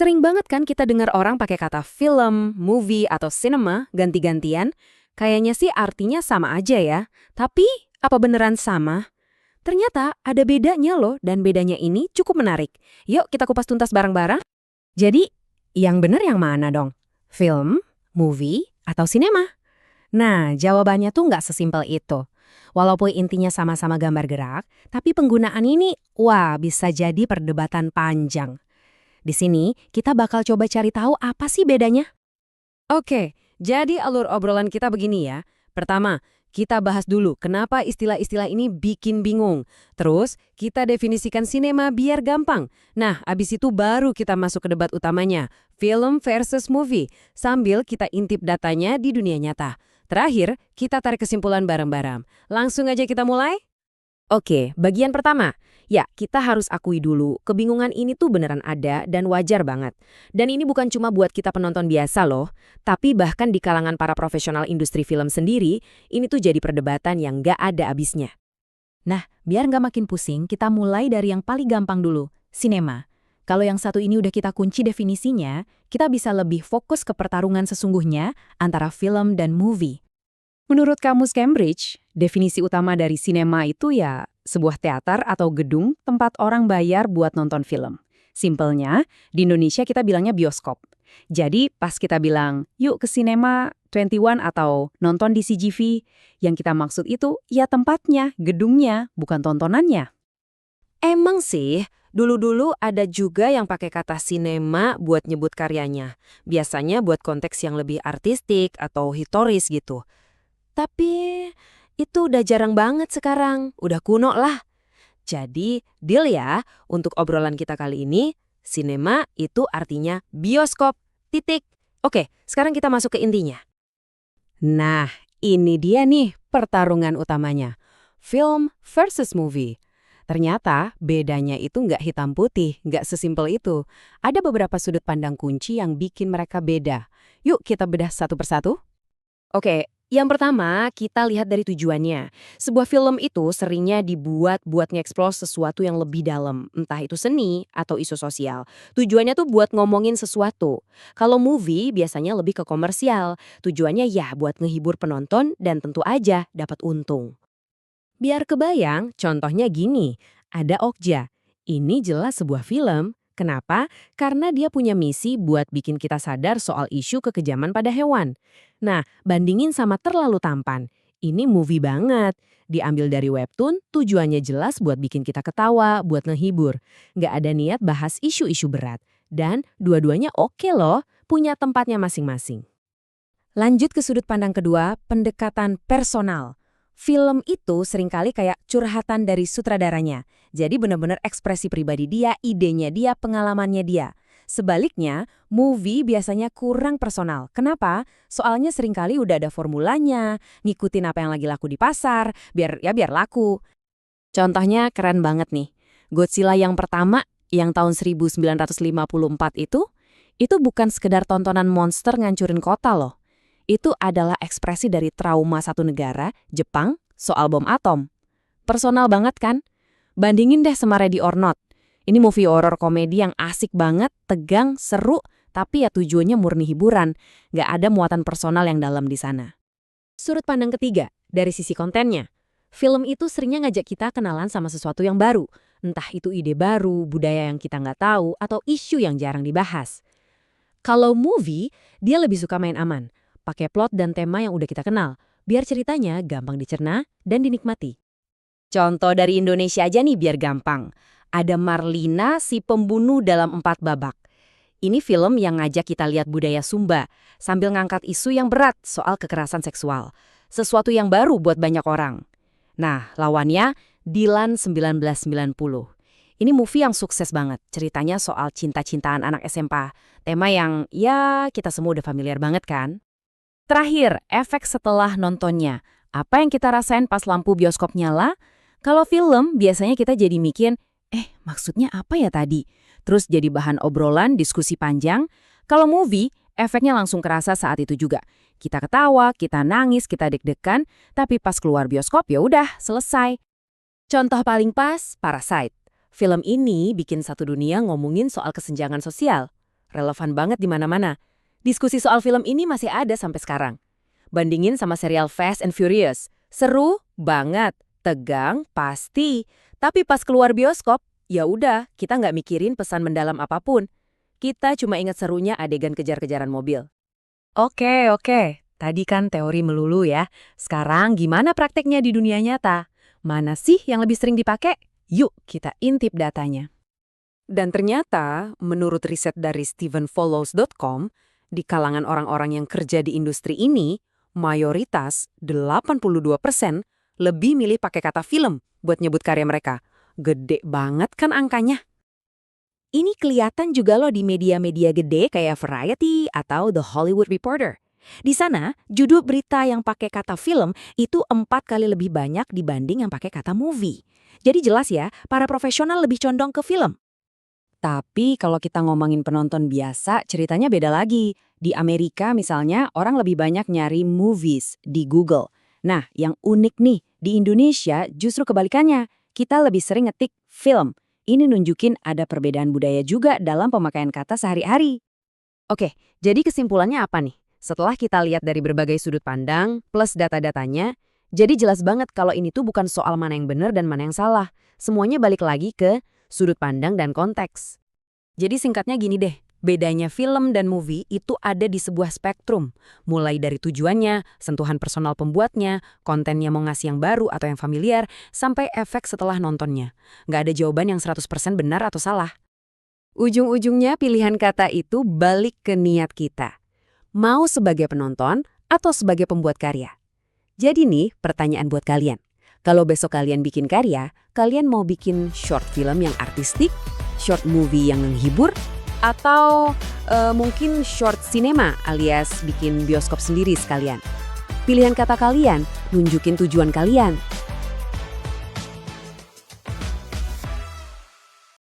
Sering banget kan kita dengar orang pakai kata film, movie, atau cinema ganti-gantian. Kayaknya sih artinya sama aja ya. Tapi, apa beneran sama? Ternyata ada bedanya loh, dan bedanya ini cukup menarik. Yuk kita kupas tuntas bareng-bareng. Jadi, yang bener yang mana dong? Film, movie, atau sinema? Nah, jawabannya tuh nggak sesimpel itu. Walaupun intinya sama-sama gambar gerak, tapi penggunaan ini, wah, bisa jadi perdebatan panjang. Di sini, kita bakal coba cari tahu apa sih bedanya. Oke, jadi alur obrolan kita begini ya. Pertama, kita bahas dulu kenapa istilah-istilah ini bikin bingung. Terus, kita definisikan sinema biar gampang. Nah, abis itu baru kita masuk ke debat utamanya, film versus movie, sambil kita intip datanya di dunia nyata. Terakhir, kita tarik kesimpulan bareng-bareng. Langsung aja kita mulai? Oke, bagian pertama. Ya, kita harus akui dulu, kebingungan ini tuh beneran ada dan wajar banget. Dan ini bukan cuma buat kita penonton biasa loh, tapi bahkan di kalangan para profesional industri film sendiri, ini tuh jadi perdebatan yang nggak ada abisnya. Nah, biar nggak makin pusing, kita mulai dari yang paling gampang dulu, sinema. Kalau yang satu ini udah kita kunci definisinya, kita bisa lebih fokus ke pertarungan sesungguhnya antara film dan movie. Menurut Kamus Cambridge, definisi utama dari sinema itu ya sebuah teater atau gedung tempat orang bayar buat nonton film. Simpelnya, di Indonesia kita bilangnya bioskop. Jadi pas kita bilang, yuk ke sinema 21 atau nonton di CGV, yang kita maksud itu ya tempatnya, gedungnya, bukan tontonannya. Emang sih, dulu-dulu ada juga yang pakai kata sinema buat nyebut karyanya. Biasanya buat konteks yang lebih artistik atau historis gitu. Tapi itu udah jarang banget sekarang, udah kuno lah. Jadi, deal ya, untuk obrolan kita kali ini, sinema itu artinya bioskop, titik. Oke, sekarang kita masuk ke intinya. Nah, ini dia nih pertarungan utamanya. Film versus movie. Ternyata bedanya itu nggak hitam putih, nggak sesimpel itu. Ada beberapa sudut pandang kunci yang bikin mereka beda. Yuk kita bedah satu persatu. Oke, yang pertama, kita lihat dari tujuannya. Sebuah film itu seringnya dibuat buat nge-explore sesuatu yang lebih dalam, entah itu seni atau isu sosial. Tujuannya tuh buat ngomongin sesuatu. Kalau movie biasanya lebih ke komersial. Tujuannya ya buat ngehibur penonton dan tentu aja dapat untung. Biar kebayang, contohnya gini, ada Okja. Ini jelas sebuah film. Kenapa? Karena dia punya misi buat bikin kita sadar soal isu kekejaman pada hewan. Nah, bandingin sama Terlalu Tampan. Ini movie banget. Diambil dari webtoon, tujuannya jelas buat bikin kita ketawa, buat ngehibur. Nggak ada niat bahas isu-isu berat. Dan dua-duanya oke loh, punya tempatnya masing-masing. Lanjut ke sudut pandang kedua, pendekatan personal. Film itu seringkali kayak curhatan dari sutradaranya. Jadi benar-benar ekspresi pribadi dia, idenya dia, pengalamannya dia. Sebaliknya, movie biasanya kurang personal. Kenapa? Soalnya seringkali udah ada formulanya, ngikutin apa yang lagi laku di pasar, biar laku. Contohnya keren banget nih. Godzilla yang pertama, yang tahun 1954 itu bukan sekedar tontonan monster ngancurin kota loh. Itu adalah ekspresi dari trauma satu negara, Jepang, soal bom atom. Personal banget kan? Bandingin deh sama Ready or Not. Ini movie horror komedi yang asik banget, tegang, seru, tapi ya tujuannya murni hiburan. Nggak ada muatan personal yang dalam di sana. Sudut pandang ketiga, dari sisi kontennya. Film itu seringnya ngajak kita kenalan sama sesuatu yang baru. Entah itu ide baru, budaya yang kita nggak tahu, atau isu yang jarang dibahas. Kalau movie, dia lebih suka main aman. Pakai plot dan tema yang udah kita kenal, biar ceritanya gampang dicerna dan dinikmati. Contoh dari Indonesia aja nih biar gampang. Ada Marlina si pembunuh dalam 4 babak. Ini film yang ngajak kita lihat budaya Sumba, sambil ngangkat isu yang berat soal kekerasan seksual. Sesuatu yang baru buat banyak orang. Nah, lawannya Dilan 1990. Ini movie yang sukses banget, ceritanya soal cinta-cintaan anak SMA. Tema yang ya kita semua udah familiar banget kan? Terakhir, efek setelah nontonnya. Apa yang kita rasain pas lampu bioskop nyala? Kalau film, biasanya kita jadi mikir, maksudnya apa ya tadi? Terus jadi bahan obrolan, diskusi panjang. Kalau movie, efeknya langsung kerasa saat itu juga. Kita ketawa, kita nangis, kita deg-degan, tapi pas keluar bioskop ya udah, selesai. Contoh paling pas, Parasite. Film ini bikin satu dunia ngomongin soal kesenjangan sosial. relevan banget di mana-mana. Diskusi soal film ini masih ada sampai sekarang. Bandingin sama serial Fast and Furious. Seru banget, tegang pasti. Tapi pas keluar bioskop, ya udah, kita nggak mikirin pesan mendalam apapun. Kita cuma ingat serunya adegan kejar-kejaran mobil. Oke. Tadi kan teori melulu ya. Sekarang gimana prakteknya di dunia nyata? Mana sih yang lebih sering dipakai? Yuk, kita intip datanya. Dan ternyata, menurut riset dari stephenfollows.com, di kalangan orang-orang yang kerja di industri ini, mayoritas 82% lebih milih pakai kata film buat nyebut karya mereka. Gede banget kan angkanya? Ini kelihatan juga loh di media-media gede kayak Variety atau The Hollywood Reporter. Di sana, judul berita yang pakai kata film itu 4 kali lebih banyak dibanding yang pakai kata movie. Jadi jelas ya, para profesional lebih condong ke film. Tapi kalau kita ngomongin penonton biasa, ceritanya beda lagi. Di Amerika misalnya, orang lebih banyak nyari movies di Google. Nah, yang unik nih, di Indonesia justru kebalikannya. Kita lebih sering ngetik film. Ini nunjukin ada perbedaan budaya juga dalam pemakaian kata sehari-hari. Oke, jadi kesimpulannya apa nih? Setelah kita lihat dari berbagai sudut pandang, plus data-datanya, jadi jelas banget kalau ini tuh bukan soal mana yang benar dan mana yang salah. Semuanya balik lagi ke sudut pandang dan konteks. Jadi singkatnya gini deh, bedanya film dan movie itu ada di sebuah spektrum. Mulai dari tujuannya, sentuhan personal pembuatnya, kontennya mau ngasih yang baru atau yang familiar, sampai efek setelah nontonnya. Nggak ada jawaban yang 100% benar atau salah. Ujung-ujungnya pilihan kata itu balik ke niat kita. Mau sebagai penonton atau sebagai pembuat karya? Jadi nih, pertanyaan buat kalian. Kalau besok kalian bikin karya, kalian mau bikin short film yang artistik, short movie yang menghibur, atau mungkin short cinema alias bikin bioskop sendiri sekalian? Pilihan kata kalian nunjukin tujuan kalian.